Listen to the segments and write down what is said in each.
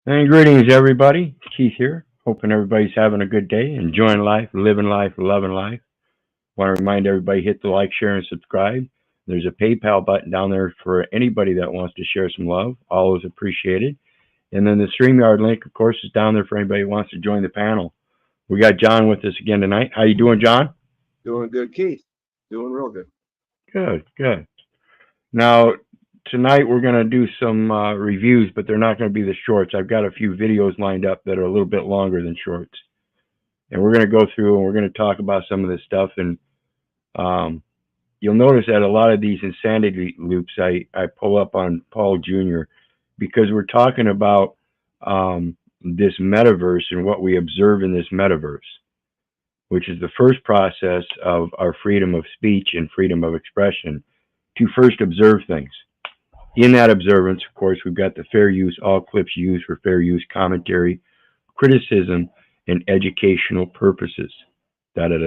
And greetings, everybody. Keith here. Hoping everybody's having a good day, enjoying life, living life, loving life. Want to remind everybody hit the like, share, and subscribe. There's a PayPal button down there for anybody that wants to share some love. Always appreciated. And then the StreamYard link, of course, is down there for anybody who wants to join the panel. We got John with us again tonight. How you doing, John? Doing good, Keith. Doing real good. Good, good. Now, tonight we're going to do some reviews, but they're not going to be the shorts. I've got a few videos lined up that are a little bit longer than shorts. And we're going to go through and we're going to talk about some of this stuff. And you'll notice that a lot of these insanity loops I pull up on Paul Jr. because we're talking about this metaverse and what we observe in this metaverse, which is the first process of our freedom of speech and freedom of expression to first observe things. In that observance, of course, we've got the fair use, all clips used for fair use commentary, criticism, and educational purposes. In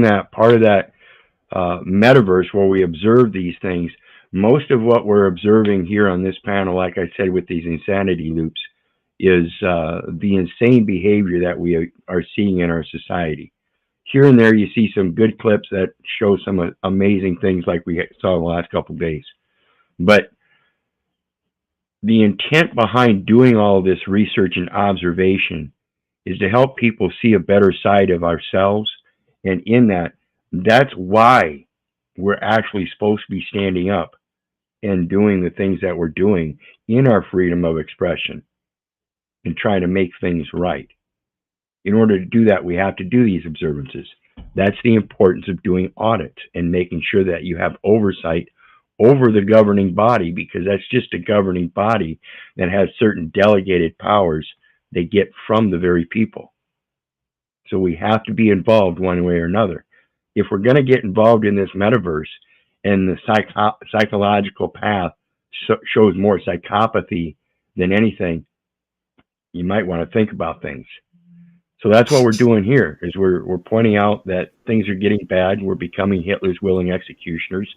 that part of that metaverse where we observe these things, most of what we're observing here on this panel, like I said, with these insanity loops, is the insane behavior that we are seeing in our society. Here and there, you see some good clips that show some amazing things like we saw in the last couple of days. But the intent behind doing all this research and observation is to help people see a better side of ourselves. And in that, that's why we're actually supposed to be standing up and doing the things that we're doing in our freedom of expression and trying to make things right. In order to do that, we have to do these observances. That's the importance of doing audits and making sure that you have oversight over the governing body, because that's just a governing body that has certain delegated powers they get from the very people. So we have to be involved one way or another. If we're going to get involved in this metaverse and the psychological path shows more psychopathy than anything, you might want to think about things. So that's what we're doing here, is we're pointing out that things are getting bad. We're becoming Hitler's willing executioners,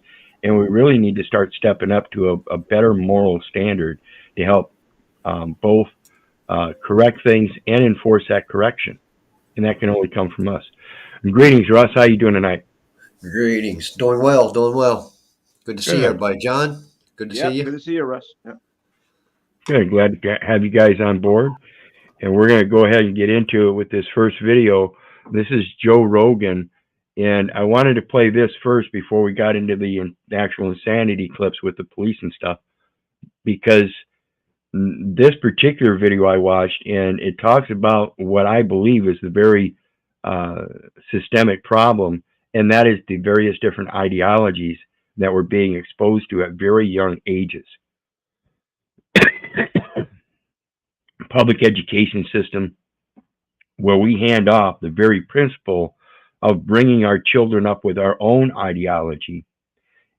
and we really need to start stepping up to a better moral standard to help both correct things and enforce that correction. And that can only come from us. And greetings, Russ. How you doing tonight? Greetings. Doing well, doing well. Good to see everybody. John, good to see you. Good to see you, Russ. Yep. Good. Glad to have you guys on board. And we're going to go ahead and get into it with this first video. This is Joe Rogan. And I wanted to play this first before we got into the actual insanity clips with the police and stuff, because this particular video I watched, and it talks about what I believe is the very systemic problem, and that is the various different ideologies that we're being exposed to at very young ages. Public education system where we hand off the very principle of bringing our children up with our own ideology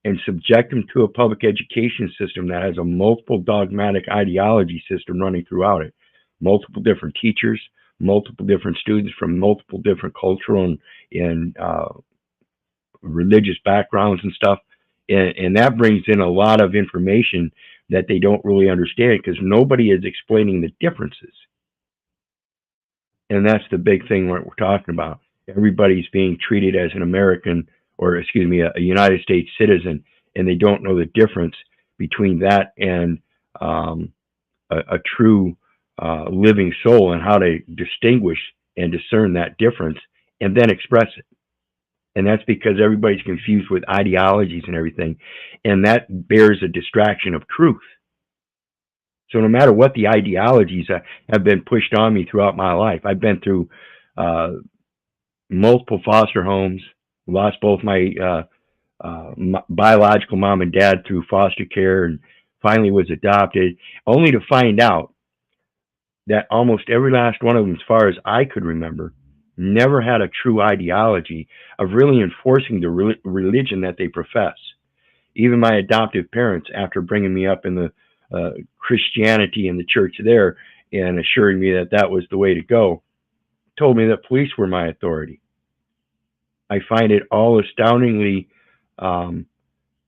and subject them to a public education system that has a multiple dogmatic ideology system running throughout it. Multiple different teachers, multiple different students from multiple different cultural and religious backgrounds and stuff. And that brings in a lot of information that they don't really understand, because nobody is explaining the differences. And that's the big thing what we're talking about. Everybody's being treated as an American, or excuse me, a United States citizen, and they don't know the difference between that and a true living soul, and how to distinguish and discern that difference and then express it. And that's because everybody's confused with ideologies and everything. And that bears a distraction of truth. So no matter what the ideologies have been pushed on me throughout my life, I've been through multiple foster homes, lost both my biological mom and dad through foster care, and finally was adopted, only to find out that almost every last one of them, as far as I could remember, never had a true ideology of really enforcing the religion that they profess. Even my adoptive parents, after bringing me up in the Christianity in the church there and assuring me that that was the way to go, told me that police were my authority. I find it all astoundingly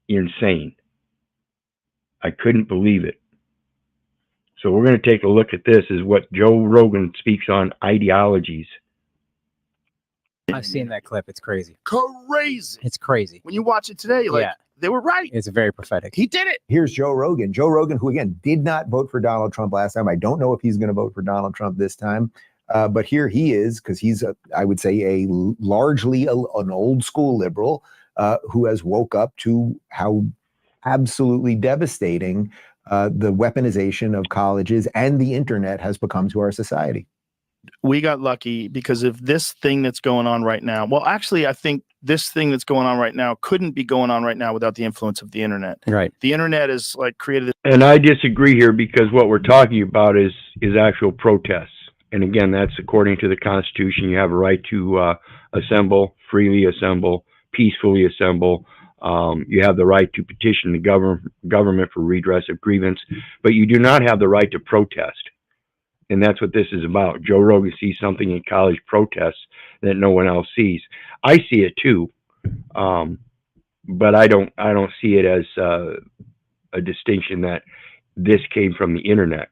insane. I couldn't believe it. So we're going to take a look at this, is what Joe Rogan speaks on ideologies. I've seen that clip. It's crazy. Crazy. It's crazy. When you watch it today, like, Yeah. they were right. It's very prophetic. He did it. Here's Joe Rogan. Joe Rogan, who again did not vote for Donald Trump last time. I don't know if he's going to vote for Donald Trump this time. But here he is, because he's, I would say, largely an old school liberal who has woke up to how absolutely devastating the weaponization of colleges and the internet has become to our society. We got lucky because if this thing that's going on right now, well, actually, I think this thing that's going on right now couldn't be going on right now without the influence of the internet. Right. The internet is like created. And I disagree here, because what we're talking about is actual protests. And again, that's according to the Constitution. You have a right to assemble, freely assemble, peacefully assemble. You have the right to petition the government for redress of grievance, but you do not have the right to protest. And that's what this is about. Joe Rogan sees something in college protests that no one else sees. I see it too, but I don't see it as a distinction that this came from the internet.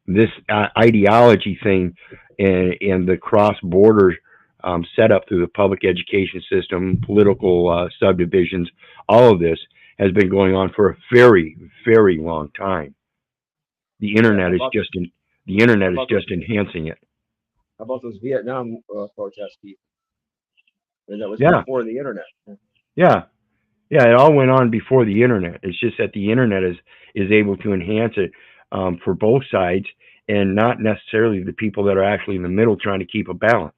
This ideology thing and the cross-border setup through the public education system, political subdivisions, all of this has been going on for a very, very long time. The internet is just enhancing it. How about those Vietnam protests, Keith? And that was Yeah. before the internet. Yeah, it all went on before the internet. It's just that the internet is able to enhance it for both sides, and not necessarily the people that are actually in the middle trying to keep a balance.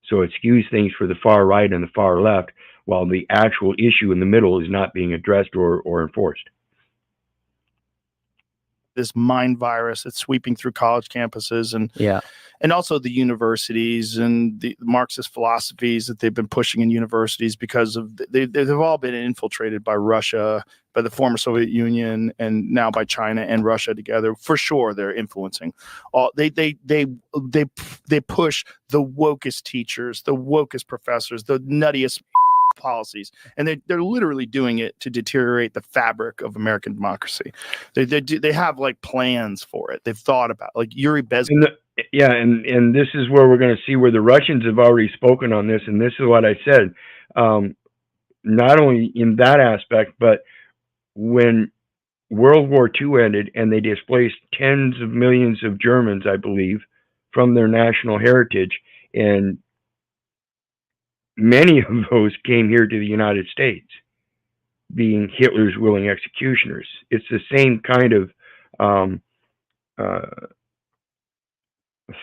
So it skews things for the far right and the far left, while the actual issue in the middle is not being addressed or enforced. This mind virus that's sweeping through college campuses and also the universities and the Marxist philosophies that they've been pushing in universities, because of they've all been infiltrated by Russia, by the former Soviet Union, and now by China and Russia together. For sure, they're influencing. All they push the wokest teachers, the wokest professors, the nuttiest policies, and they're literally doing it to deteriorate the fabric of American democracy. They have like plans for it. They've thought about, like, Yuri Bezmenov. And this is where we're going to see where the Russians have already spoken on this, and this is what I said. Not only in that aspect, but when World War II ended and they displaced tens of millions of Germans, I believe, from their national heritage, and many of those came here to the United States, being Hitler's willing executioners. It's the same kind of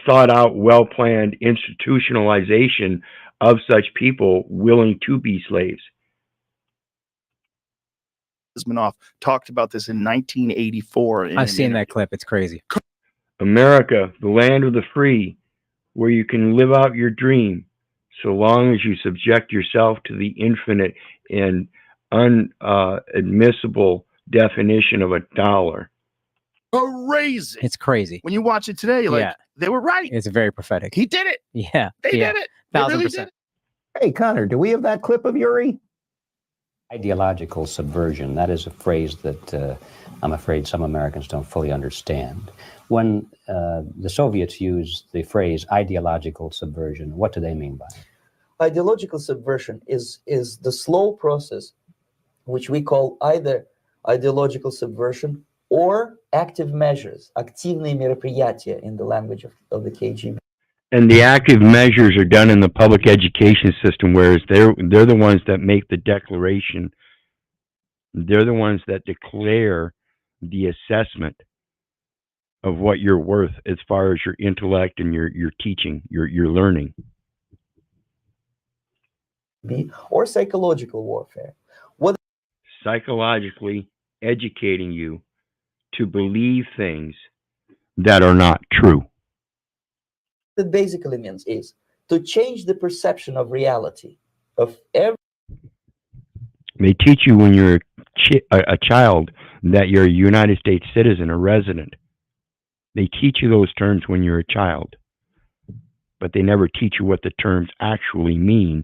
thought out, well-planned institutionalization of such people willing to be slaves. Bezmenov talked about this in 1984. I've seen that clip. It's crazy. America, the land of the free, where you can live out your dream, so long as you subject yourself to the infinite and unadmissible definition of a dollar. Crazy. It's crazy. When you watch it today, like, they were right. It's very prophetic. He did it. Yeah. They did it. They 1000%. really did it. Hey, Connor, do we have that clip of Yuri? Ideological subversion, that is a phrase that I'm afraid some Americans don't fully understand. When the Soviets used the phrase ideological subversion, what do they mean by it? Ideological subversion is the slow process, which we call either ideological subversion or active measures, активные мероприятия in the language of the KGB. And the active measures are done in the public education system, whereas they're the ones that make the declaration. They're the ones that declare the assessment of what you're worth as far as your intellect and your teaching, your learning. Or psychological warfare. What Psychologically educating you to believe things that are not true. that basically means is to change the perception of reality of every. They teach you when you're a child that you're a United States citizen, a resident. They teach you those terms when you're a child, but they never teach you what the terms actually mean.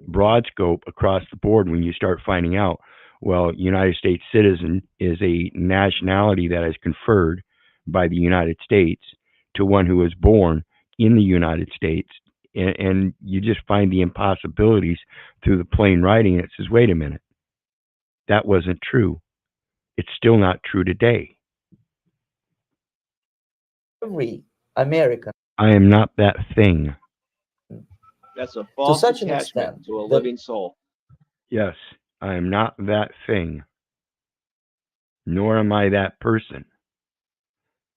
Broad scope across the board when you start finding out Well, United States citizen is a nationality that is conferred by the United States to one who was born in the United States. And you just find the impossibilities through the plain writing. It says, wait a minute, that wasn't true. It's still not true today. Every American, I am not that thing. That's a false such an attachment extent to a that- living soul. Yes, I am not that thing. Nor am I that person.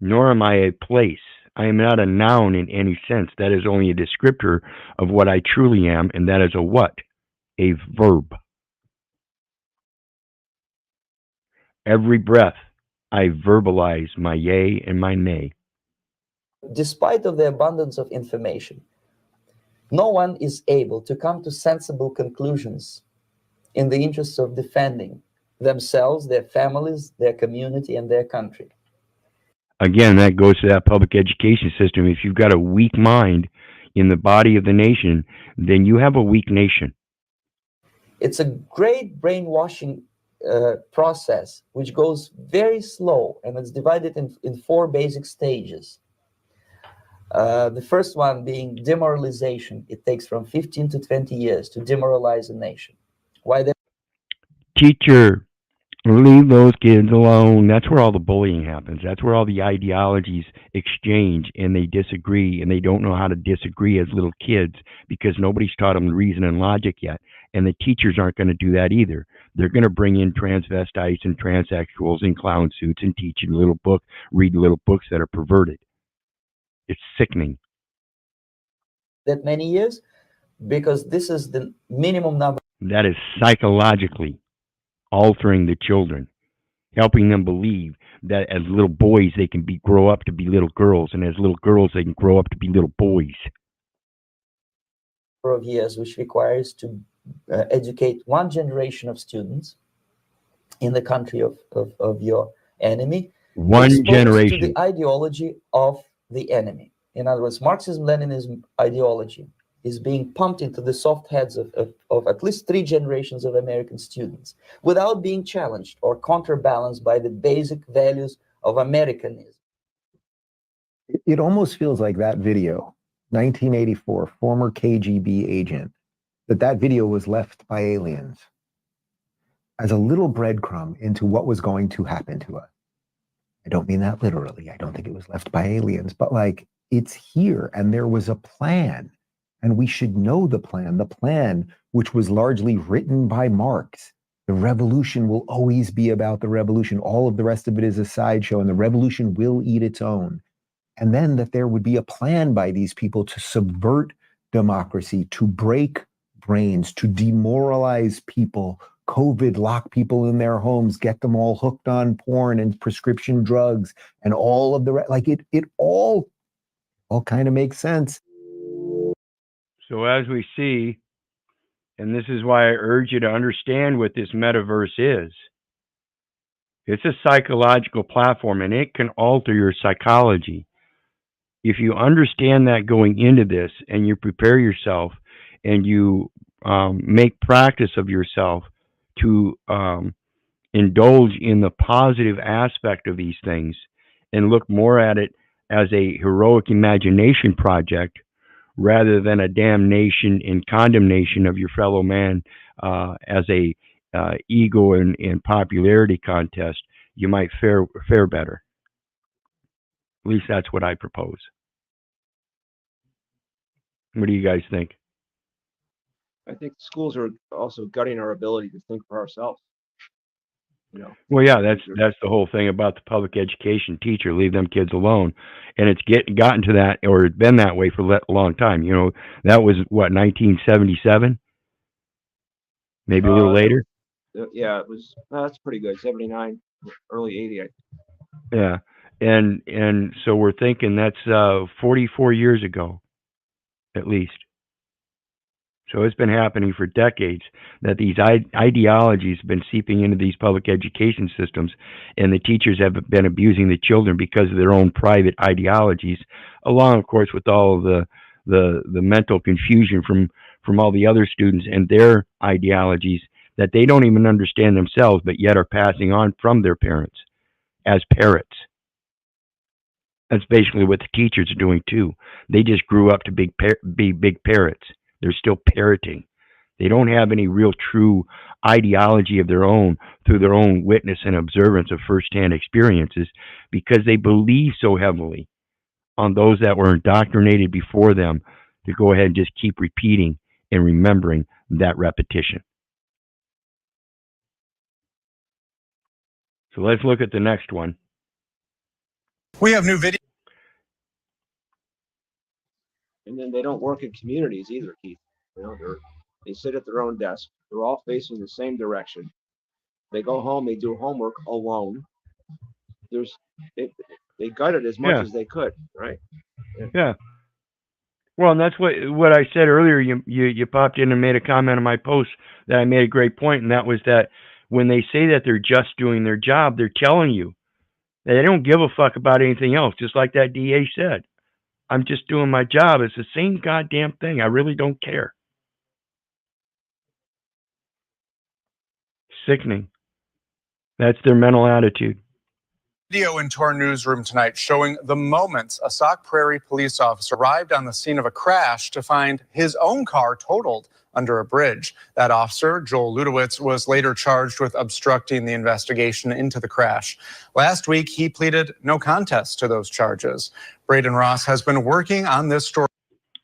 Nor am I a place. I am not a noun in any sense. That is only a descriptor of what I truly am, and that is a what? A verb. Every breath, I verbalize my yea and my nay. despite of the abundance of information, no one is able to come to sensible conclusions in the interests of defending themselves, their families, their community, and their country. Again, that goes to that public education system. If you've got a weak mind in the body of the nation, then you have a weak nation. It's a great brainwashing process which goes very slow, and it's divided in 4 basic stages. The first one being demoralization. It takes from 15 to 20 years to demoralize a nation. Why? Teacher, leave those kids alone. That's where all the bullying happens. That's where all the ideologies exchange and they disagree, and they don't know how to disagree as little kids because nobody's taught them reason and logic yet. And the teachers aren't going to do that either. They're going to bring in transvestites and transsexuals in clown suits and teach you read little books that are perverted. It's sickening. That many years, because this is the minimum number. That is psychologically altering the children, helping them believe that as little boys they can grow up to be little girls, and as little girls they can grow up to be little boys. Of years, which requires to educate 1 generation of students in the country of your enemy. One generation. To the ideology of the enemy. In other words, Marxism-Leninism ideology is being pumped into the soft heads of at least 3 generations of American students without being challenged or counterbalanced by the basic values of Americanism. It almost feels like that video, 1984, former KGB agent, that video was left by aliens as a little breadcrumb into what was going to happen to us. I don't mean that literally. I don't think it was left by aliens, but like it's here and there was a plan and we should know the plan which was largely written by Marx. The revolution will always be about the revolution. All of the rest of it is a sideshow and the revolution will eat its own. And then that there would be a plan by these people to subvert democracy, to break brains, to demoralize people, COVID, lock people in their homes, get them all hooked on porn and prescription drugs and all of the like it all kind of makes sense. So as we see, and this is why I urge you to understand what this metaverse is. It's a psychological platform and it can alter your psychology. If you understand that going into this and you prepare yourself and you make practice of yourself to indulge in the positive aspect of these things and look more at it as a heroic imagination project rather than a damnation and condemnation of your fellow man as a ego and popularity contest, you might fare better. At least that's what I propose. What do you guys think? I think schools are also gutting our ability to think for ourselves. You know. Well, yeah, that's the whole thing about the public education teacher. Leave them kids alone, and it's gotten to that, or it's been that way for a long time. You know, that was what 1977, maybe a little later. Yeah, it was. That's pretty good. 79, early 80. Yeah, and so we're thinking that's 44 years ago, at least. So it's been happening for decades that these ideologies have been seeping into these public education systems, and the teachers have been abusing the children because of their own private ideologies, along, of course, with all of the mental confusion from all the other students and their ideologies that they don't even understand themselves, but yet are passing on from their parents as parrots. That's basically what the teachers are doing too. They just grew up to be big parrots. They're still parroting. They don't have any real true ideology of their own through their own witness and observance of firsthand experiences, because they believe so heavily on those that were indoctrinated before them to go ahead and just keep repeating and remembering that repetition. So let's look at the next one. We have new video. And then they don't work in communities either, Keith. You know, they sit at their own desk. They're all facing the same direction. They go home. They do homework alone. They got it as much as they could, right? Yeah. Well, and that's what I said earlier. You popped in and made a comment on my post that I made a great point, and that was that when they say that they're just doing their job, they're telling you that they don't give a fuck about anything else. Just like that DA said, I'm just doing my job. It's the same goddamn thing. I really don't care. Sickening. That's their mental attitude. Video into our newsroom tonight showing the moments a Sauk Prairie police officer arrived on the scene of a crash to find his own car totaled under a bridge. That officer, Joel Ludowitz, was later charged with obstructing the investigation into the crash. Last week, he pleaded no contest to those charges. Braden Ross has been working on this story.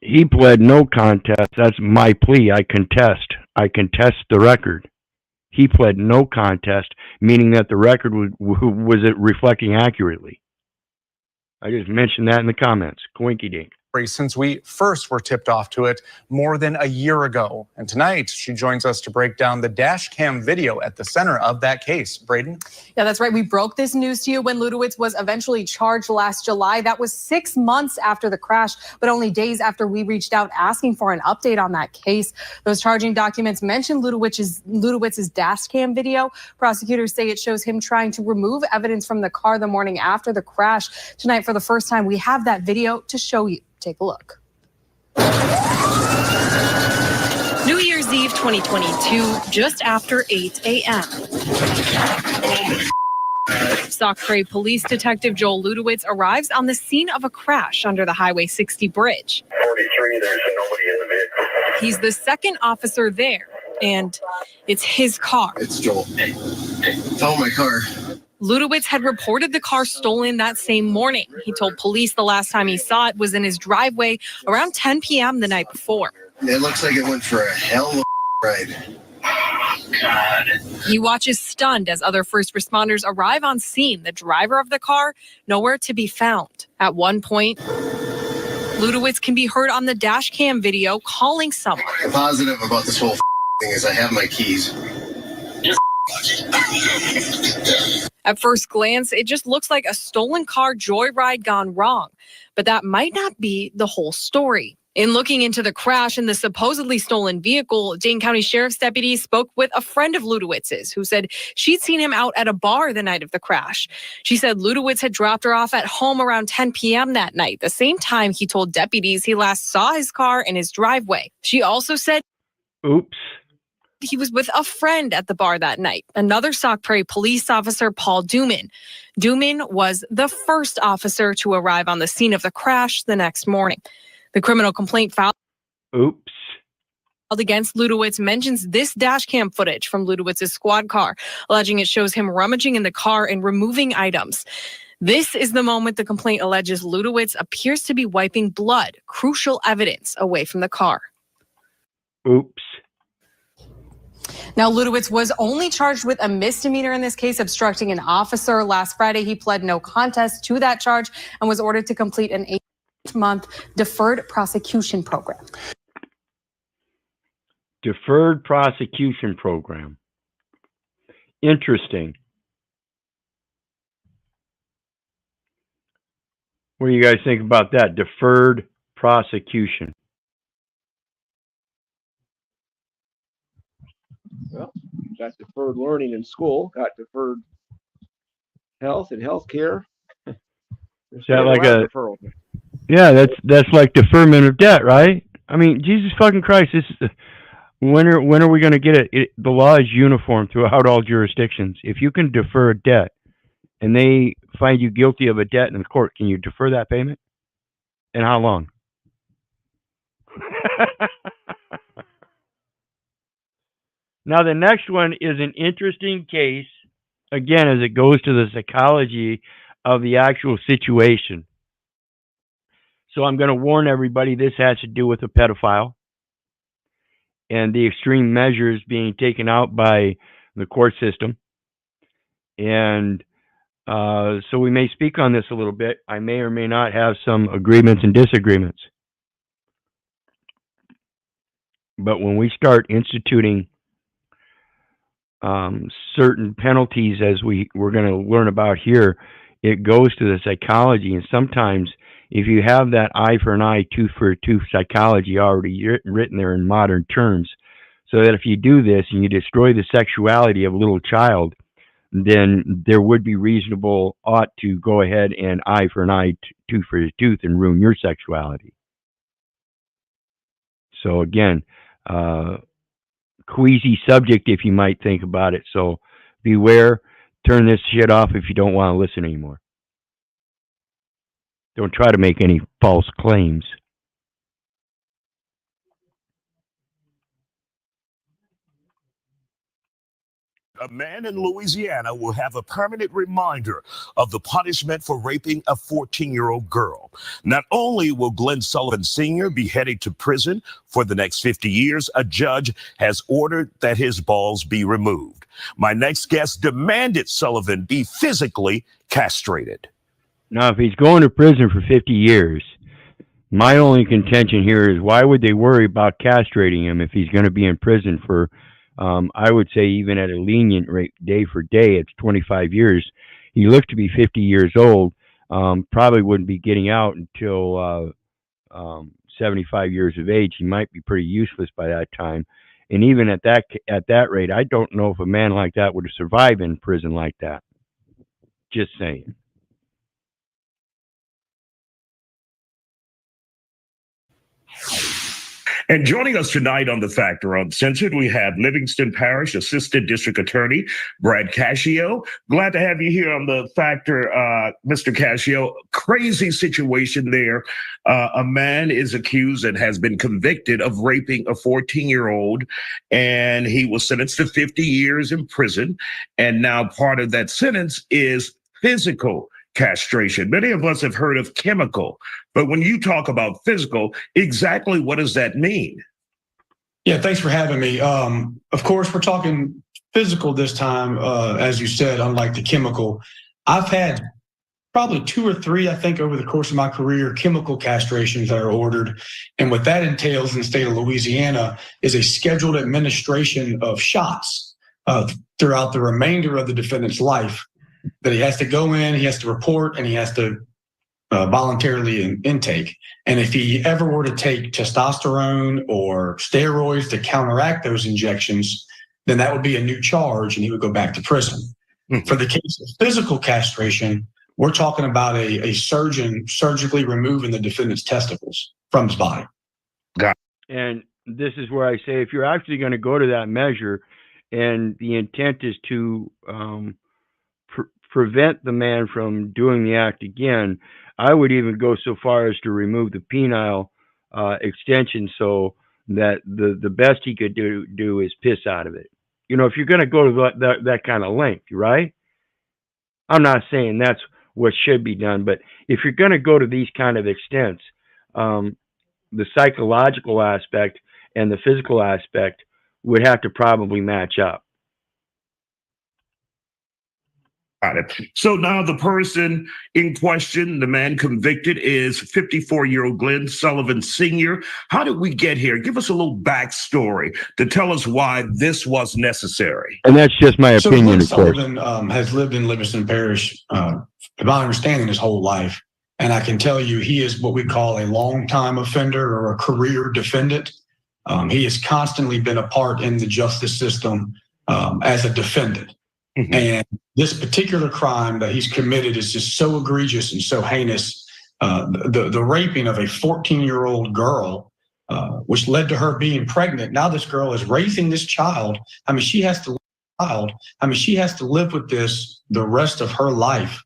He pled no contest. That's my plea. I contest. I contest the record. He pled no contest, meaning that the record was it reflecting accurately. I just mentioned that in the comments. Coinky dink. Since we first were tipped off to it more than a year ago. And tonight, she joins us to break down the dash cam video at the center of that case. Braden? Yeah, that's right. We broke this news to you when Ludowitz was eventually charged last July. That was 6 months after the crash, but only days after we reached out asking for an update on that case. Those charging documents mention Ludowitz's dash cam video. Prosecutors say it shows him trying to remove evidence from the car the morning after the crash. Tonight, for the first time, we have that video to show you. Take a look. New Year's Eve 2022, just after 8 a.m. Sauk Prairie Police Detective Joel Ludowitz arrives on the scene of a crash under the Highway 60 bridge. 43, there's nobody in the vehicle. He's the second officer there, and it's his car. It's Joel. Tell my car. Ludowitz had reported the car stolen that same morning. He told police the last time he saw it was in his driveway around 10 p.m. the night before. It looks like it went for a hell of a ride. Oh, God. He watches stunned as other first responders arrive on scene. The driver of the car, nowhere to be found. At one point, Ludowitz can be heard on the dash cam video calling someone. I'm positive about this whole thing is I have my keys. At first glance, it just looks like a stolen car joyride gone wrong. But that might not be the whole story. In looking into the crash in the supposedly stolen vehicle, Dane County Sheriff's deputies spoke with a friend of Ludowitz's who said she'd seen him out at a bar the night of the crash. She said Ludowitz had dropped her off at home around 10 p.m. that night, the same time he told deputies he last saw his car in his driveway. She also said, "Oops." He was with a friend at the bar that night, another Sauk Prairie police officer, Paul Duman. Duman was the first officer to arrive on the scene of the crash the next morning. The criminal complaint filed against Ludowitz mentions this dash cam footage from Ludowitz's squad car, alleging it shows him rummaging in the car and removing items. This is the moment the complaint alleges Ludowitz appears to be wiping blood, crucial evidence, away from the car. Oops. Now, Ludowitz was only charged with a misdemeanor in this case, obstructing an officer. Last Friday, he pled no contest to that charge and was ordered to complete an 8-month deferred prosecution program. Deferred prosecution program. Interesting. What do you guys think about that? Deferred prosecution. Well, got deferred learning in school, got deferred health and health care. Is that like a deferral? Yeah, that's like deferment of debt, right? I mean, Jesus fucking Christ, this is When are we going to get it? The law is uniform throughout all jurisdictions. If you can defer a debt and they find you guilty of a debt in the court, can you defer that payment? And how long? Now, the next one is an interesting case, again, as it goes to the psychology of the actual situation. So I'm going to warn everybody, this has to do with a pedophile and the extreme measures being taken out by the court system. And so we may speak on this a little bit. I may or may not have some agreements and disagreements. But when we start instituting certain penalties, as we're going to learn about here, it goes to the psychology. And sometimes if you have that eye for an eye, tooth for a tooth psychology already written there in modern terms, so that if you do this and you destroy the sexuality of a little child, then there would be reasonable ought to go ahead and eye for an eye, tooth for a tooth, and ruin your sexuality. So again, queasy subject if you might think about it. So beware, turn this shit off if you don't want to listen anymore. Don't try to make any false claims. A man in Louisiana will have a permanent reminder of the punishment for raping a 14-year-old girl. Not only will Glenn Sullivan Sr. be headed to prison for the next 50 years, a judge has ordered that his balls be removed. My next guest demanded Sullivan be physically castrated. Now, if he's going to prison for 50 years, my only contention here is why would they worry about castrating him if he's going to be in prison for I would say even at a lenient rate, day for day, it's 25 years. He lived to be 50 years old, probably wouldn't be getting out until 75 years of age. He might be pretty useless by that time. And even at that rate, I don't know if a man like that would survive in prison like that. Just saying. And joining us tonight on The Factor Uncensored, we have Livingston Parish Assistant District Attorney Brad Cascio. Glad to have you here on The Factor, Mr. Cascio. Crazy situation there. A man is accused and has been convicted of raping a 14-year-old, and he was sentenced to 50 years in prison. And now part of that sentence is physical castration. Many of us have heard of chemical, but when you talk about physical, exactly what does that mean? Yeah, thanks for having me. Of course, we're talking physical this time, as you said, unlike the chemical. I've had probably 2 or 3, I think, over the course of my career, chemical castrations that are ordered. And what that entails in the state of Louisiana is a scheduled administration of shots throughout the remainder of the defendant's life that he has to go in, he has to report, and he has to voluntarily intake. And if he ever were to take testosterone or steroids to counteract those injections, then that would be a new charge and he would go back to prison. For the case of physical castration, we're talking about a surgeon surgically removing the defendant's testicles from his body. And this is where I say, if you're actually going to go to that measure and the intent is to prevent the man from doing the act again, I would even go so far as to remove the penile extension so that the best he could do is piss out of it. You know, if you're going to go to that kind of length, right? I'm not saying that's what should be done, but if you're going to go to these kind of extents, the psychological aspect and the physical aspect would have to probably match up. Got it. So now the person in question, the man convicted, is 54-year-old Glenn Sullivan Sr. How did we get here? Give us a little backstory to tell us why this was necessary. And that's just my opinion, of course. Sullivan has lived in Livingston Parish, to my understanding, his whole life. And I can tell you he is what we call a long-time offender or a career defendant. He has constantly been a part in the justice system as a defendant. Mm-hmm. And this particular crime that he's committed is just so egregious and so heinous. The raping of a 14-year-old girl which led to her being pregnant. Now this girl is raising this child. I mean, she has to live with this the rest of her life,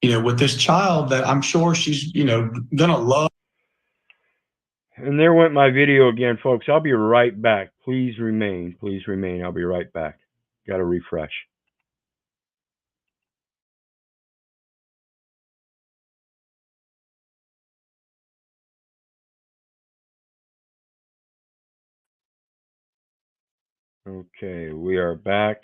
with this child that I'm sure she's, gonna love. And there went my video again, folks. I'll be right back. Please remain. Please remain. I'll be right back. Got to refresh. Okay, we are back.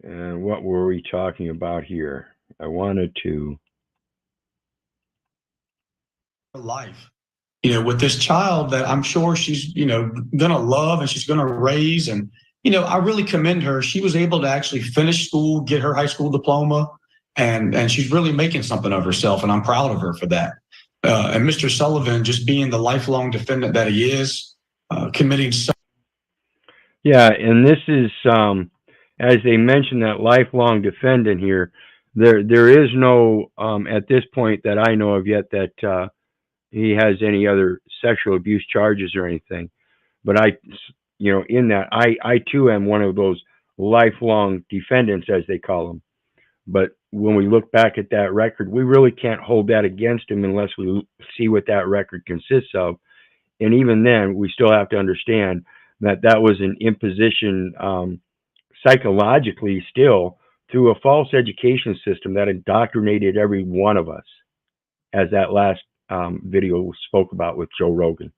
And what were we talking about here? I wanted to. Life, with this child that I'm sure she's, gonna love and she's gonna raise. And, I really commend her. She was able to actually finish school, get her high school diploma, and she's really making something of herself. And I'm proud of her for that. And Mr. Sullivan, just being the lifelong defendant that he is, committing. Yeah, and this is, as they mentioned, that lifelong defendant here. There is no, at this point that I know of yet, that he has any other sexual abuse charges or anything. But in that, I too am one of those lifelong defendants, as they call them. But when we look back at that record, we really can't hold that against him unless we see what that record consists of. And even then, we still have to understand that that was an imposition psychologically still through a false education system that indoctrinated every one of us, as that last video spoke about with Joe Rogan.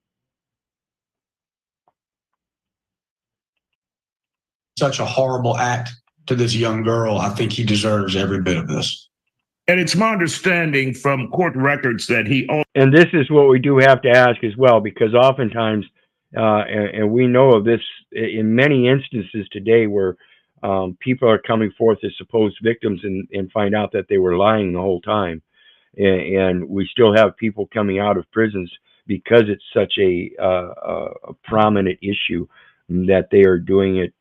Such a horrible act to this young girl. I think he deserves every bit of this. And it's my understanding from court records that he. And this is what we do have to ask as well, because oftentimes, and we know of this in many instances today, where people are coming forth as supposed victims and find out that they were lying the whole time. And we still have people coming out of prisons because it's such a prominent issue that they are doing it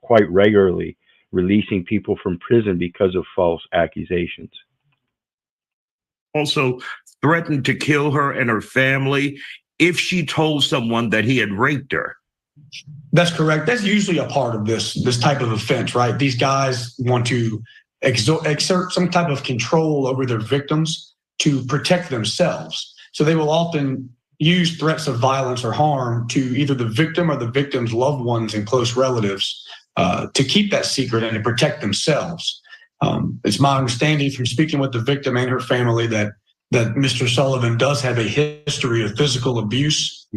quite regularly, releasing people from prison because of false accusations. Also threatened to kill her and her family if she told someone that he had raped her. That's correct. That's usually a part of this type of offense, right? These guys want to exert some type of control over their victims to protect themselves. So they will often use threats of violence or harm to either the victim or the victim's loved ones and close relatives to keep that secret and to protect themselves. It's my understanding from speaking with the victim and her family that Mr. Sullivan does have a history of physical abuse.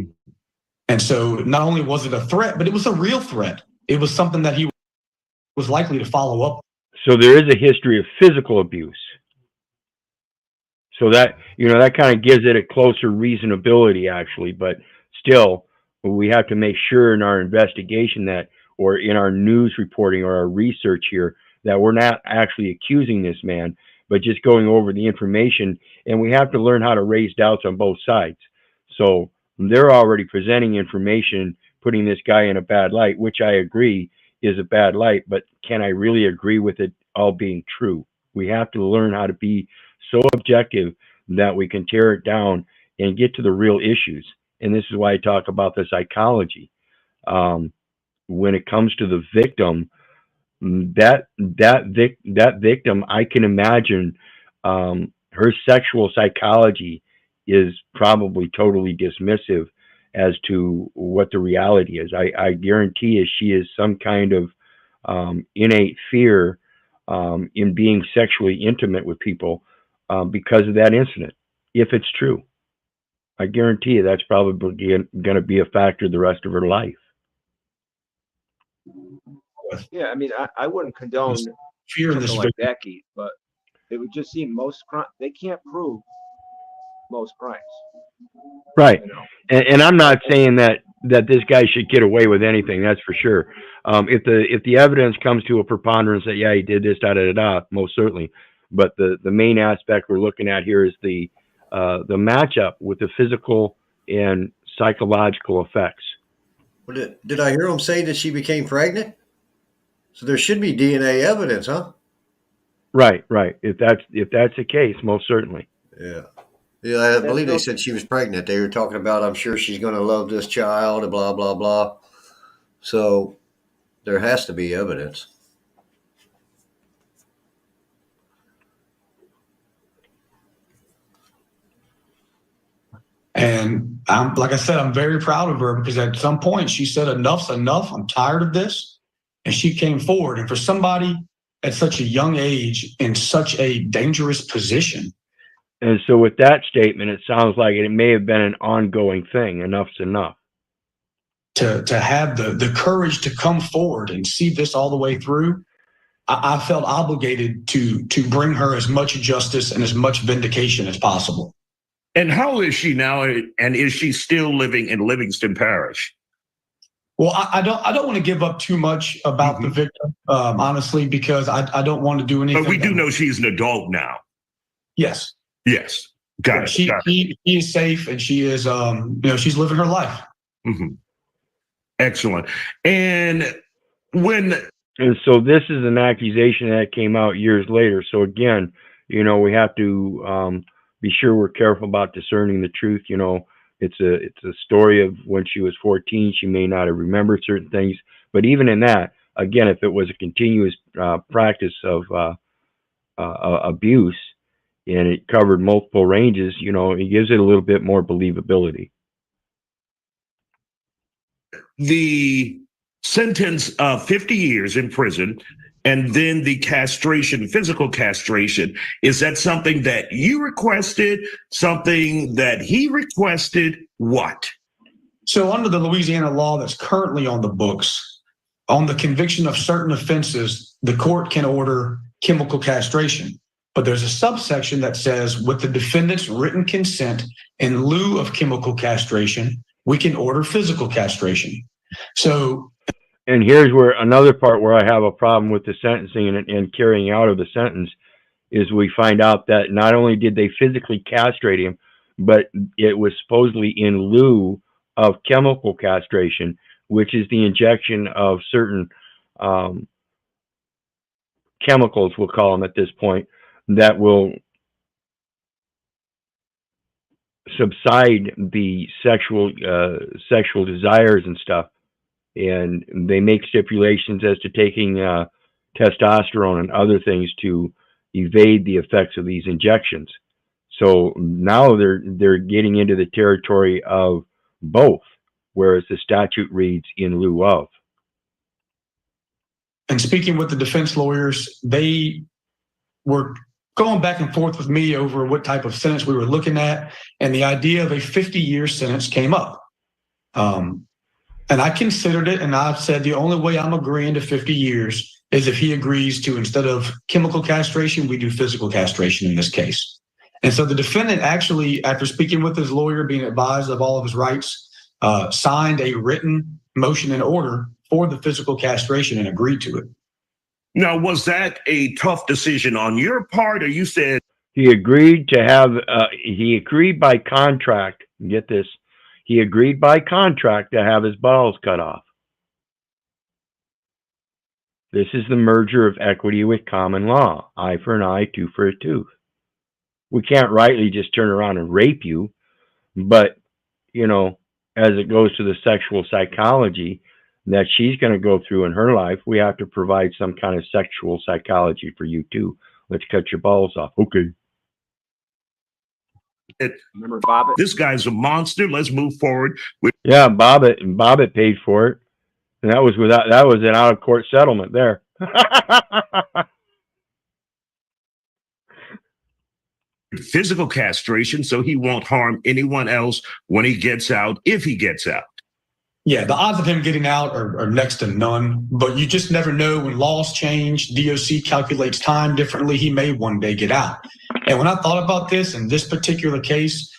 And so not only was it a threat, but it was a real threat. It was something that he was likely to follow up. So there is a history of physical abuse. So that, that kind of gives it a closer reasonability, actually. But still, we have to make sure in our investigation that, or in our news reporting or our research here, that we're not actually accusing this man, but just going over the information. And we have to learn how to raise doubts on both sides. So they're already presenting information, putting this guy in a bad light, which I agree is a bad light, but can I really agree with it all being true? We have to learn how to be so objective that we can tear it down and get to the real issues. And this is why I talk about the psychology. When it comes to the victim, that victim, I can imagine her sexual psychology is probably totally dismissive as to what the reality is. I guarantee you she is some kind of innate fear in being sexually intimate with people because of that incident, if it's true. I guarantee you that's probably going to be a factor the rest of her life. Yeah, I mean, I wouldn't condone something like that, Keith, but it would just seem they can't prove most crimes. Right. And I'm not saying that this guy should get away with anything, that's for sure. If the evidence comes to a preponderance that, yeah, he did this, most certainly. But the main aspect we're looking at here is the matchup with the physical and psychological effects. Well, did I hear him say that she became pregnant? So there should be DNA evidence, huh? Right, right. If that's the case, most certainly. Yeah. Yeah, I believe they said she was pregnant. They were talking about, I'm sure she's going to love this child, and blah, blah, blah. So there has to be evidence. And I'm, like I said, I'm very proud of her because at some point she said, enough's enough. I'm tired of this. And she came forward. And for somebody at such a young age in such a dangerous position. And so with that statement, it sounds like it may have been an ongoing thing. Enough's enough. To have the courage to come forward and see this all the way through, I felt obligated to bring her as much justice and as much vindication as possible. And how old is she now? And is she still living in Livingston Parish? Well, I don't want to give up too much about the victim, honestly, because I don't want to do anything. But we do know she's an adult now. Yes. Yes. Got it. She is safe, and she is, she's living her life. Mm-hmm. Excellent. And so this is an accusation that came out years later. So again, we have to be sure we're careful about discerning the truth. It's a story of when she was 14. She may not have remembered certain things, but even in that, again, if it was a continuous practice of abuse and it covered multiple ranges, it gives it a little bit more believability. The sentence of 50 years in prison and then the castration, physical castration, is that something that you requested, something that he requested? What? So under the Louisiana law that's currently on the books, on the conviction of certain offenses, the court can order chemical castration. But there's a subsection that says with the defendant's written consent in lieu of chemical castration, we can order physical castration. So, and here's where another part where I have a problem with the sentencing and carrying out of the sentence is we find out that not only did they physically castrate him, but it was supposedly in lieu of chemical castration, which is the injection of certain chemicals, we'll call them at this point, that will subside the sexual desires and stuff. And they make stipulations as to taking testosterone and other things to evade the effects of these injections. So now they're getting into the territory of both, whereas the statute reads in lieu of. And speaking with the defense lawyers, they were going back and forth with me over what type of sentence we were looking at, and the idea of a 50-year sentence came up. And I considered it, and I've said the only way I'm agreeing to 50 years is if he agrees to, instead of chemical castration, we do physical castration in this case. And so the defendant actually, after speaking with his lawyer, being advised of all of his rights, signed a written motion and order for the physical castration and agreed to it. Now, was that a tough decision on your part, or you said? He agreed to have, he agreed by contract, get this, he agreed by contract to have his balls cut off. This is the merger of equity with common law. Eye for an eye, tooth for a tooth. We can't rightly just turn around and rape you, but, as it goes to the sexual psychology that she's going to go through in her life, we have to provide some kind of sexual psychology for you too. Let's cut your balls off. Okay. Remember Bobbitt? This guy's a monster. Let's move forward. Yeah, Bobbitt paid for it. And that was an out of court settlement there. Physical castration, so he won't harm anyone else when he gets out, if he gets out. Yeah, the odds of him getting out are next to none, but you just never know. When laws change, DOC calculates time differently. He may one day get out. And when I thought about this in this particular case,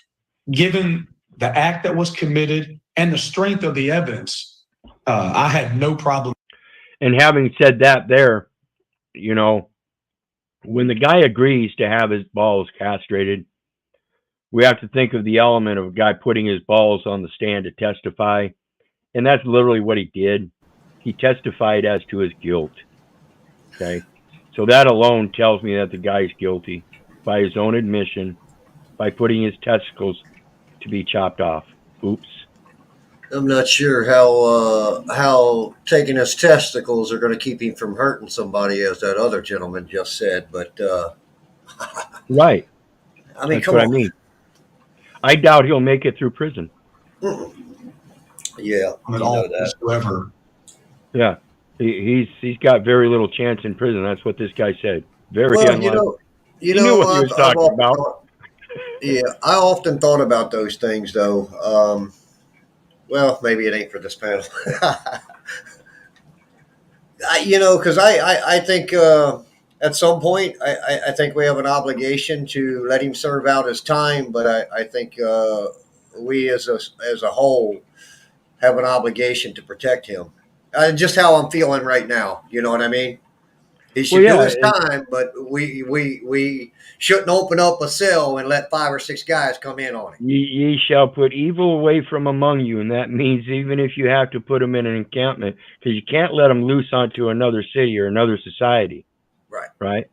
given the act that was committed and the strength of the evidence, I had no problem. And having said that there, when the guy agrees to have his balls castrated, we have to think of the element of a guy putting his balls on the stand to testify. And that's literally what he did. He testified as to his guilt. Okay. So that alone tells me that the guy's guilty by his own admission, by putting his testicles to be chopped off. Oops. I'm not sure how taking his testicles are going to keep him from hurting somebody, as that other gentleman just said. But right. I mean, That's come what I on. mean. I doubt he'll make it through prison. Yeah, I mean, all whatsoever. Yeah, he's got very little chance in prison. That's what this guy said. Very Well, unlikely. you He know, knew what he was I've talking often about. thought, yeah, I often thought about those things, though. Well, maybe it ain't for this panel. Because I think at some point I think we have an obligation to let him serve out his time, but I think we as a whole have an obligation to protect him. Just how I'm feeling right now, you know what I mean? He should do his time, but we shouldn't open up a cell and let 5 or 6 guys come in on it. Ye shall put evil away from among you, and that means even if you have to put them in an encampment, because you can't let them loose onto another city or another society. Right. Right.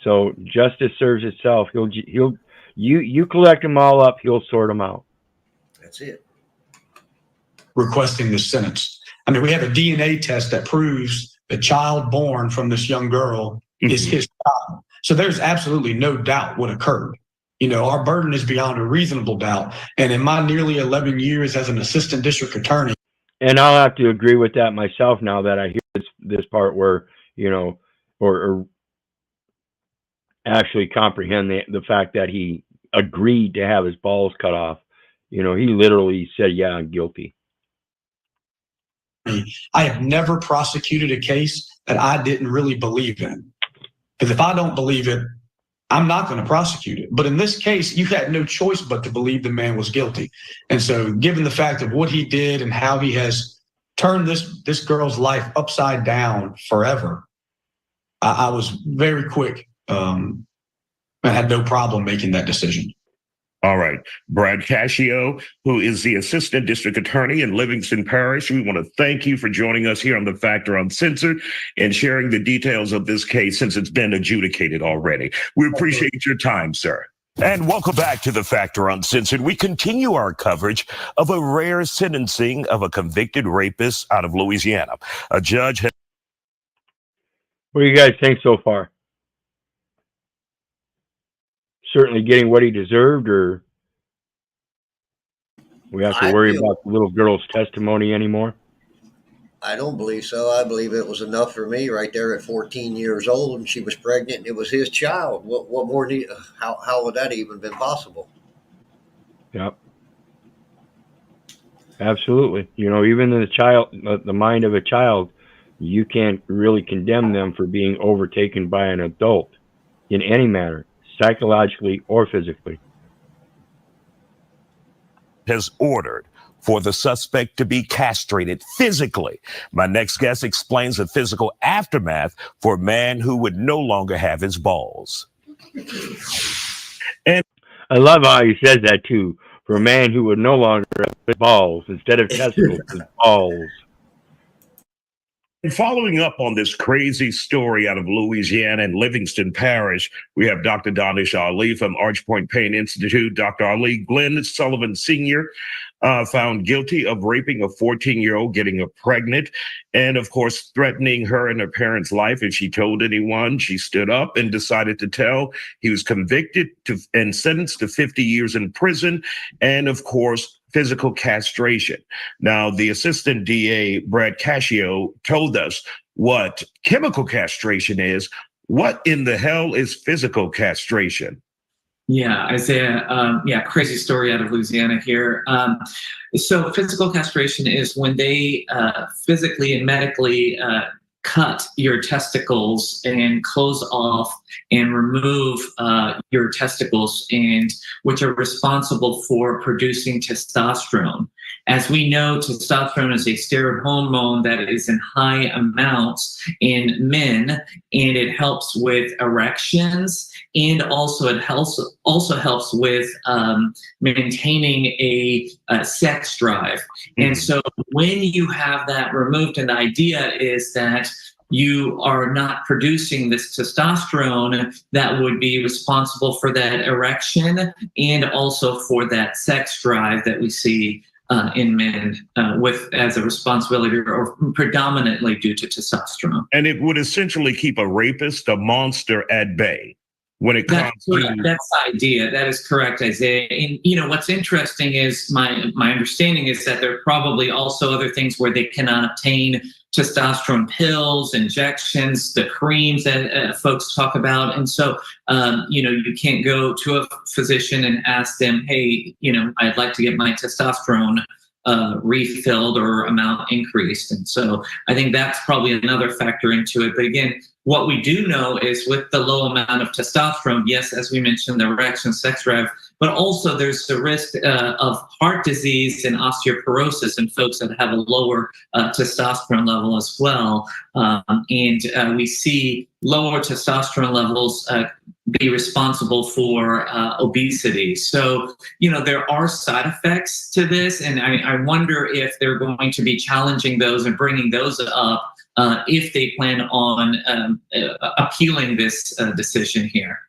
So justice serves itself. You collect them all up. He'll sort them out. That's it. Requesting the sentence. I mean, we have a DNA test that proves the child born from this young girl is his child. So there's absolutely no doubt what occurred. Our burden is beyond a reasonable doubt. And in my nearly 11 years as an assistant district attorney. And I'll have to agree with that myself now that I hear this part where, or actually comprehend the fact that he agreed to have his balls cut off. He literally said, yeah, I'm guilty. I have never prosecuted a case that I didn't really believe in. Because if I don't believe it, I'm not going to prosecute it. But in this case, you had no choice but to believe the man was guilty. And so given the fact of what he did and how he has turned this girl's life upside down forever, I was very quick and had no problem making that decision. All right. Brad Cascio, who is the Assistant District Attorney in Livingston Parish, we want to thank you for joining us here on The Factor Uncensored and sharing the details of this case since it's been adjudicated already. We appreciate your time, sir. And welcome back to The Factor Uncensored. We continue our coverage of a rare sentencing of a convicted rapist out of Louisiana. A judge has... What do you guys think so far? Certainly getting what he deserved, or we have to worry about the little girl's testimony anymore? I don't believe so. I believe it was enough for me right there at 14 years old, and she was pregnant, and it was his child. What more need? How would that even been possible? Yep. Absolutely. Even the mind of a child, you can't really condemn them for being overtaken by an adult in any manner, psychologically or physically. Has ordered for the suspect to be castrated physically. My next guest explains the physical aftermath for a man who would no longer have his balls. And I love how he says that too. For a man who would no longer have his balls instead of testicles, his balls. And following up on this crazy story out of Louisiana and Livingston Parish, we have Dr. Danish Ali from Archpoint Pain Institute. Dr. Ali, Glenn Sullivan Sr. Found guilty of raping a 14-year-old, getting her pregnant, and of course, threatening her and her parents' life if she told anyone. She stood up and decided to tell. He was convicted and sentenced to 50 years in prison, and of course, physical castration. Now, the assistant DA, Brad Cascio, told us what chemical castration is. What in the hell is physical castration? Yeah, Isaiah, crazy story out of Louisiana here. So physical castration is when they physically and medically cut your testicles and close off and remove your testicles, and which are responsible for producing testosterone. As we know, testosterone is a steroid hormone that is in high amounts in men, and it helps with erections, and also it helps with maintaining a sex drive. And so when you have that removed, and the idea is that you are not producing this testosterone that would be responsible for that erection and also for that sex drive that we see in men with as a responsibility or predominantly due to testosterone. And it would essentially keep a rapist, a monster at bay when it comes to... That's the idea. That is correct, Isaiah. And you know, what's interesting is my understanding is that there are probably also other things where they cannot obtain testosterone pills, injections, the creams that folks talk about. And so, you know, you can't go to a physician and ask them, hey, you know, I'd like to get my testosterone refilled or amount increased. And so I think that's probably another factor into it. But again, what we do know is with the low amount of testosterone, yes, as we mentioned, the erection, sex drive, but also there's the risk of heart disease and osteoporosis in folks that have a lower testosterone level as well. And we see lower testosterone levels be responsible for obesity. So, you know, there are side effects to this, and I wonder if they're going to be challenging those and bringing those up if they plan on appealing this decision here.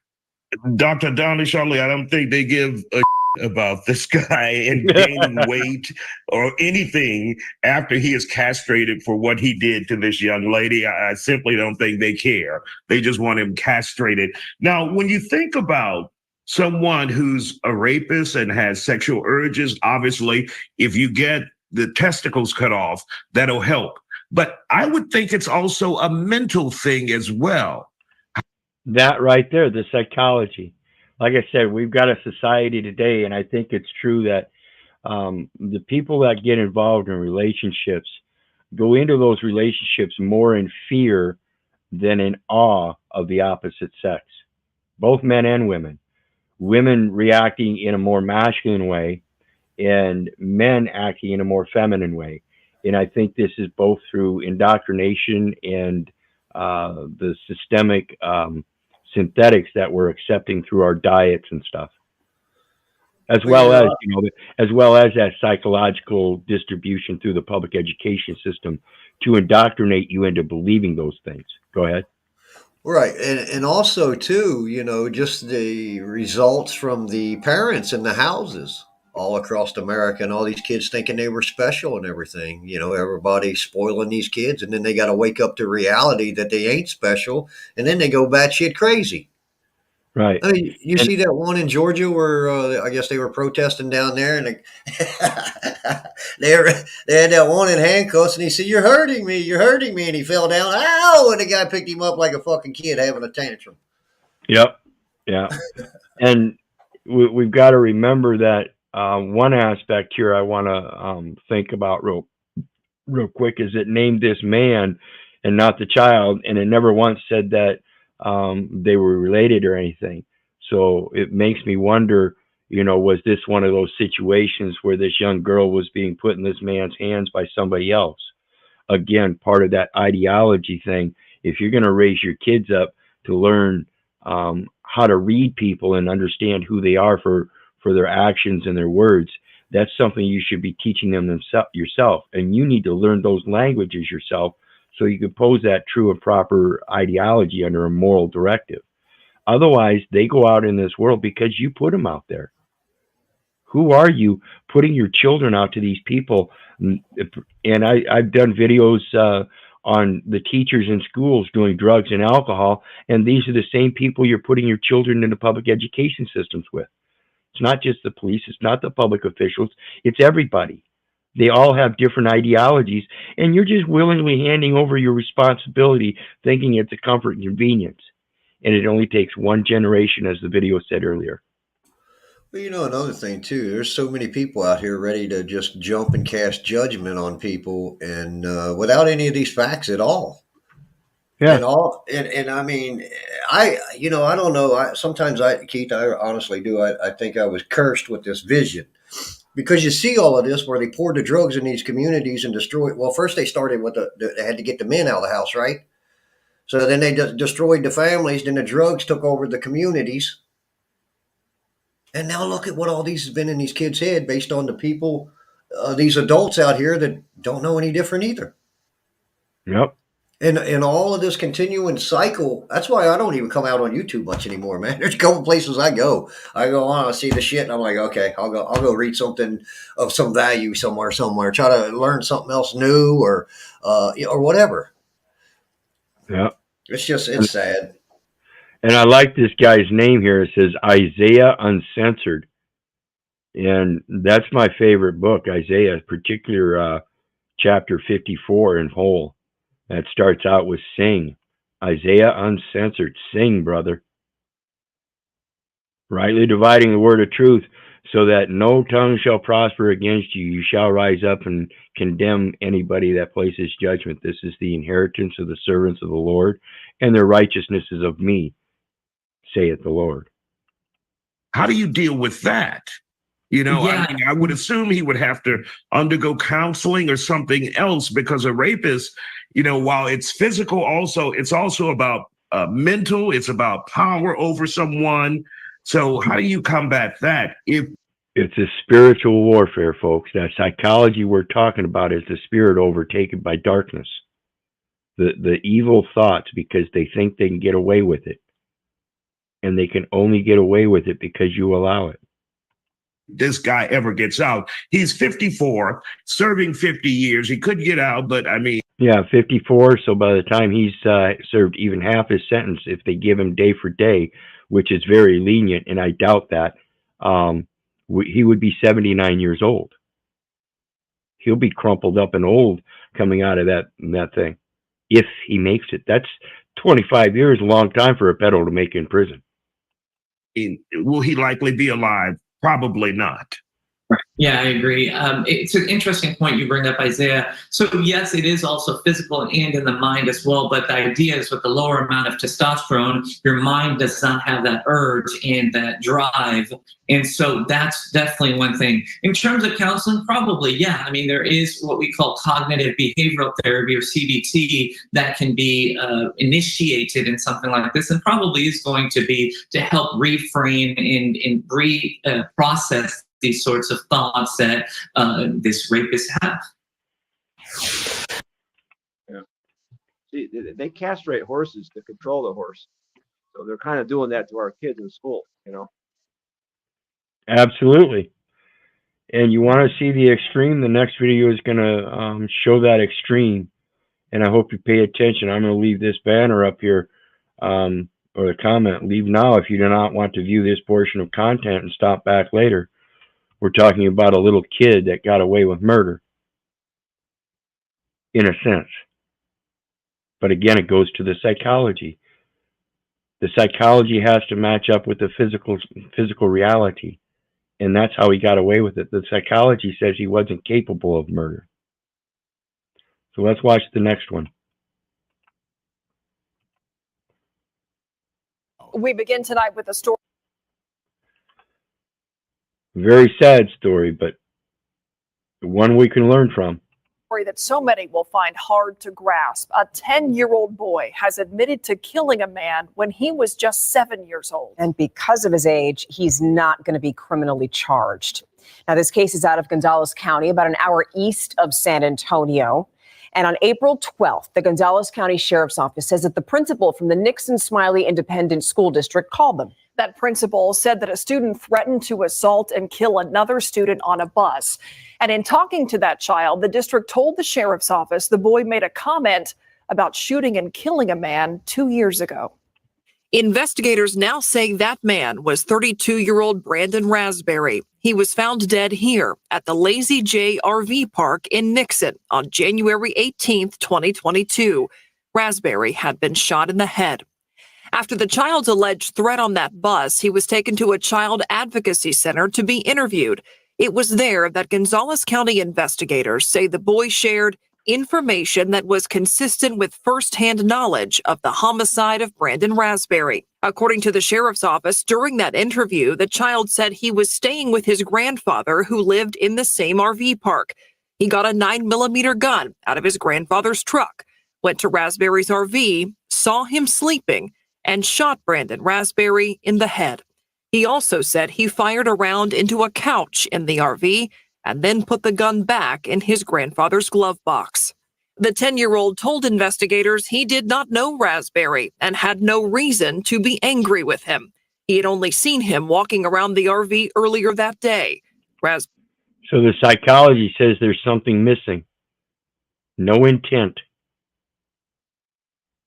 Dr. Donnie Charlie, I don't think they give a about this guy and gaining weight or anything after he is castrated for what he did to this young lady. I simply don't think they care. They just want him castrated. Now, when you think about someone who's a rapist and has sexual urges, obviously, if you get the testicles cut off, that'll help. But I would think it's also a mental thing as well. That right there, the psychology. Like I said, we've got a society today, and I think it's true that the people that get involved in relationships go into those relationships more in fear than in awe of the opposite sex, both men and women. Women reacting in a more masculine way and men acting in a more feminine way. And I think this is both through indoctrination and the systemic synthetics that we're accepting through our diets and stuff, as well as, you know, as well as that psychological distribution through the public education system to indoctrinate you into believing those things. Go ahead. Right. And also too, you know, just the results from the parents in the houses all across America, and all these kids thinking they were special and everything, you know, everybody spoiling these kids, and then they got to wake up to reality that they ain't special, and then they go batshit crazy. Right. I mean, you see that one in Georgia where I guess they were protesting down there, and they had that one in handcuffs, and he said, you're hurting me, and he fell down, ow, and the guy picked him up like a fucking kid having a tantrum. Yep. Yeah. And we've got to remember that one aspect here I want to think about real quick is it named this man and not the child, and it never once said that they were related or anything. So it makes me wonder, you know, was this one of those situations where this young girl was being put in this man's hands by somebody else? Again, part of that ideology thing. If you're going to raise your kids up to learn how to read people and understand who they are for their actions and their words, that's something you should be teaching them yourself. And you need to learn those languages yourself so you can pose that true and proper ideology under a moral directive. Otherwise, they go out in this world because you put them out there. Who are you putting your children out to these people? And I've done videos on the teachers in schools doing drugs and alcohol, and these are the same people you're putting your children into public education systems with. It's not just the police, it's not the public officials, it's everybody. They all have different ideologies, and you're just willingly handing over your responsibility, thinking it's a comfort and convenience. And it only takes one generation, as the video said earlier. Well, you know, another thing too, there's so many people out here ready to just jump and cast judgment on people, and without any of these facts at all. Yeah. And I mean, I don't know. Sometimes Keith, I honestly do. I think I was cursed with this vision, because you see all of this where they poured the drugs in these communities and destroyed. Well, first they started with they had to get the men out of the house, right? So then they destroyed the families. Then the drugs took over the communities. And now look at what all these has been in these kids' head based on the people, these adults out here that don't know any different either. Yep. in all of this continuing cycle, that's why I don't even come out on YouTube much anymore, man. There's a couple places I go on, I see the shit, and I'm like, okay, I'll go read something of some value somewhere, try to learn something else new or whatever. Yeah. It's sad. And I like this guy's name here. It says Isaiah Uncensored. And that's my favorite book, Isaiah, particular chapter 54 in whole. That starts out with sing. Isaiah Uncensored. Sing, brother. Rightly dividing the word of truth, so that no tongue shall prosper against you. You shall rise up and condemn anybody that places judgment. This is the inheritance of the servants of the Lord, and their righteousness is of me, saith the Lord. How do you deal with that? You know, Yeah. I mean, I would assume he would have to undergo counseling or something else, because a rapist, you know, while it's physical, it's also about mental, it's about power over someone. So how do you combat that? It's a spiritual warfare, folks. That psychology we're talking about is the spirit overtaken by darkness. The evil thoughts, because they think they can get away with it. And they can only get away with it because you allow it. This guy ever gets out. He's 54, serving 50 years. He could get out, but I mean... Yeah, 54. So by the time he's served even half his sentence, if they give him day for day, which is very lenient, and I doubt that, he would be 79 years old. He'll be crumpled up and old coming out of that thing, if he makes it. That's 25 years, a long time for a pedo to make in prison. Will he likely be alive? Probably not. Right. Yeah, I agree. It's an interesting point you bring up, Isaiah. So yes, it is also physical and in the mind as well. But the idea is with the lower amount of testosterone, your mind does not have that urge and that drive. And so that's definitely one thing. In terms of counseling, probably, yeah. I mean, there is what we call cognitive behavioral therapy, or CBT, that can be initiated in something like this, and probably is going to be to help reframe and process these sorts of thoughts that this rapist have. Yeah. See, they castrate horses to control the horse. So they're kind of doing that to our kids in school, you know? Absolutely. And you want to see the extreme? The next video is going to show that extreme. And I hope you pay attention. I'm going to leave this banner up here, or the comment. Leave now if you do not want to view this portion of content, and stop back later. We're talking about a little kid that got away with murder, in a sense. But again, it goes to the psychology. The psychology has to match up with the physical reality. And that's how he got away with it. The psychology says he wasn't capable of murder. So let's watch the next one. We begin tonight with a story. Very sad story, but one we can learn from. That so many will find hard to grasp. A 10-year-old boy has admitted to killing a man when he was just 7 years old. And because of his age, he's not going to be criminally charged. Now, this case is out of Gonzales County, about an hour east of San Antonio. And on April 12th, the Gonzales County Sheriff's Office says that the principal from the Nixon Smiley Independent School District called them. That principal said that a student threatened to assault and kill another student on a bus. And in talking to that child, the district told the sheriff's office the boy made a comment about shooting and killing a man 2 years ago. Investigators now say that man was 32-year-old Brandon Raspberry. He was found dead here at the Lazy J RV Park in Nixon on January 18th, 2022. Raspberry had been shot in the head. After the child's alleged threat on that bus, he was taken to a child advocacy center to be interviewed. It was there that Gonzales County investigators say the boy shared information that was consistent with firsthand knowledge of the homicide of Brandon Raspberry. According to the sheriff's office, during that interview, the child said he was staying with his grandfather who lived in the same RV park. He got a 9mm gun out of his grandfather's truck, went to Raspberry's RV, saw him sleeping, and shot Brandon Raspberry in the head. He also said he fired a round into a couch in the RV and then put the gun back in his grandfather's glove box. The 10-year-old told investigators he did not know Raspberry and had no reason to be angry with him. He had only seen him walking around the RV earlier that day. So the psychology says there's something missing. No intent.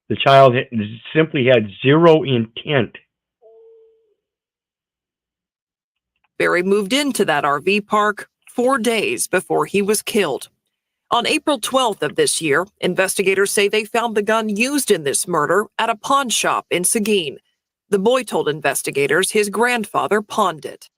The child simply had zero intent. Barry moved into that RV park 4 days before he was killed. On April 12th of this year, investigators say they found the gun used in this murder at a pawn shop in Seguin. The boy told investigators his grandfather pawned it.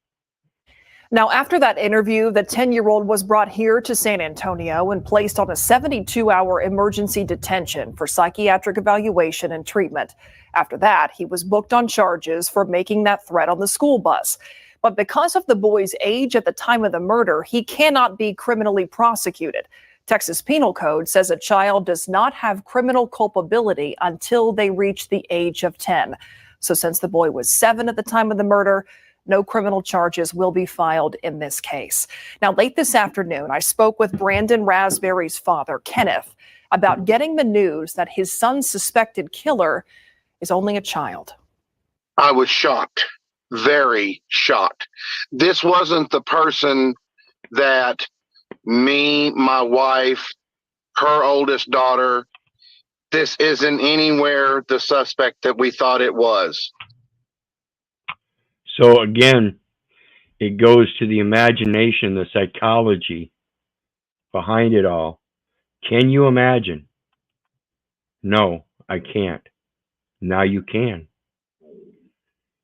Now, after that interview, the 10-year-old was brought here to San Antonio and placed on a 72-hour emergency detention for psychiatric evaluation and treatment. After that, he was booked on charges for making that threat on the school bus. But because of the boy's age at the time of the murder, he cannot be criminally prosecuted. Texas Penal Code says a child does not have criminal culpability until they reach the age of 10. So since the boy was 7 at the time of the murder, no criminal charges will be filed in this case. Now, late this afternoon, I spoke with Brandon Raspberry's father, Kenneth, about getting the news that his son's suspected killer is only a child. I was shocked, very shocked. This wasn't the person that me, my wife, her oldest daughter, this isn't anywhere the suspect that we thought it was. So again, it goes to the imagination, the psychology behind it all. Can you imagine? No, I can't. Now you can.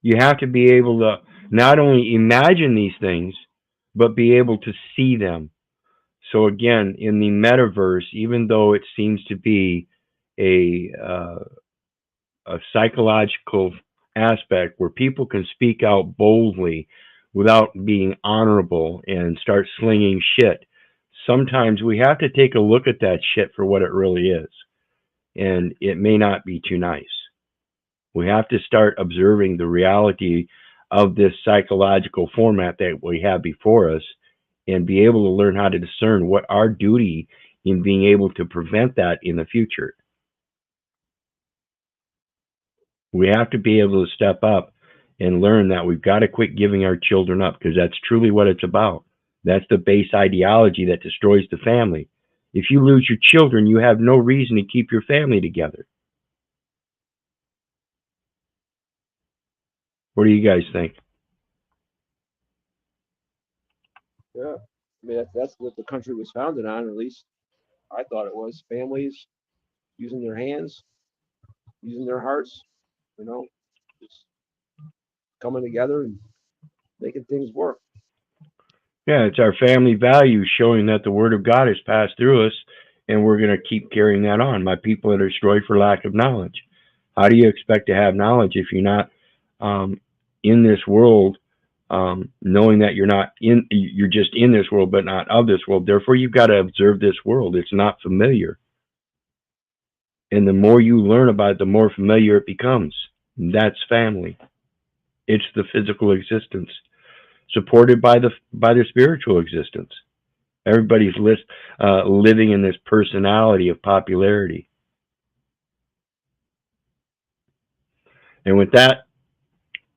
You have to be able to not only imagine these things, but be able to see them. So again, in the metaverse, even though it seems to be a psychological aspect where people can speak out boldly without being honorable and start slinging shit, sometimes we have to take a look at that shit for what it really is. And it may not be too nice. We have to start observing the reality of this psychological format that we have before us and be able to learn how to discern what our duty in being able to prevent that in the future. We have to be able to step up and learn that we've got to quit giving our children up, because that's truly what it's about. That's the base ideology that destroys the family. If you lose your children, you have no reason to keep your family together. What do you guys think? Yeah, I mean, that's what the country was founded on, at least I thought it was. Families using their hands, using their hearts, you know, just coming together and making things work. Yeah, it's our family values showing that the word of God has passed through us, and we're going to keep carrying that on. My people are destroyed for lack of knowledge. How do you expect to have knowledge if you're not in this world, knowing that you're just in this world, but not of this world? Therefore, you've got to observe this world. It's not familiar. And the more you learn about it, the more familiar it becomes. That's family. It's the physical existence, supported by the spiritual existence. Everybody's living in this personality of popularity. And with that,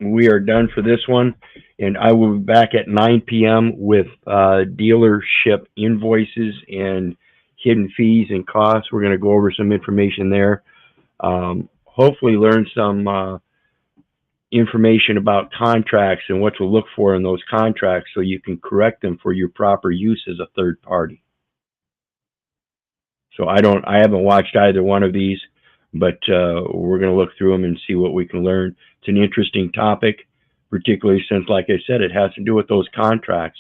we are done for this one. And I will be back at 9 p.m. with dealership invoices and hidden fees and costs. We're going to go over some information there. Hopefully learn some information about contracts and what to look for in those contracts so you can correct them for your proper use as a third party. So I haven't watched either one of these, but we're going to look through them and see what we can learn. It's an interesting topic, particularly since, like I said, it has to do with those contracts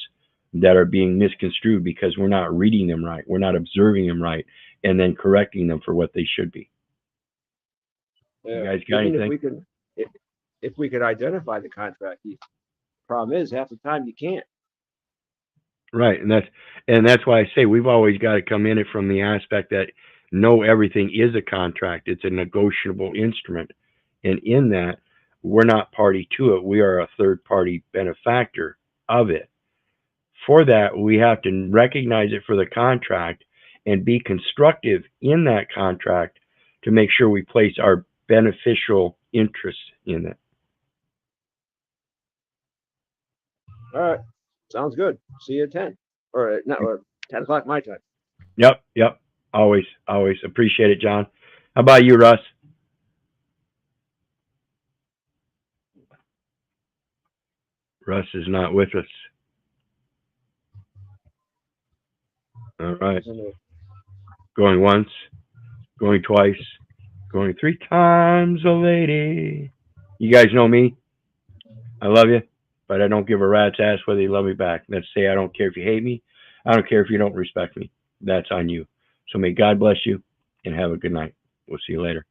that are being misconstrued because we're not reading them right. We're not observing them right and then correcting them for what they should be. Yeah. You guys got anything? If we could identify the contract, the problem is half the time you can't. Right, and that's why I say we've always got to come in it from the aspect that no, everything is a contract. It's a negotiable instrument, and in that we're not party to it. We are a third party benefactor of it. For that, we have to recognize it for the contract and be constructive in that contract to make sure we place our beneficial interests in it. All right. Sounds good. See you at 10 or 10 o'clock my time. Yep. Always appreciate it, John. How about you, Russ? Russ is not with us. All right. Going once, going twice, going 3 times a lady. You guys know me. I love you, but I don't give a rat's ass whether you love me back. Let's say I don't care if you hate me. I don't care if you don't respect me. That's on you. So may God bless you and have a good night. We'll see you later.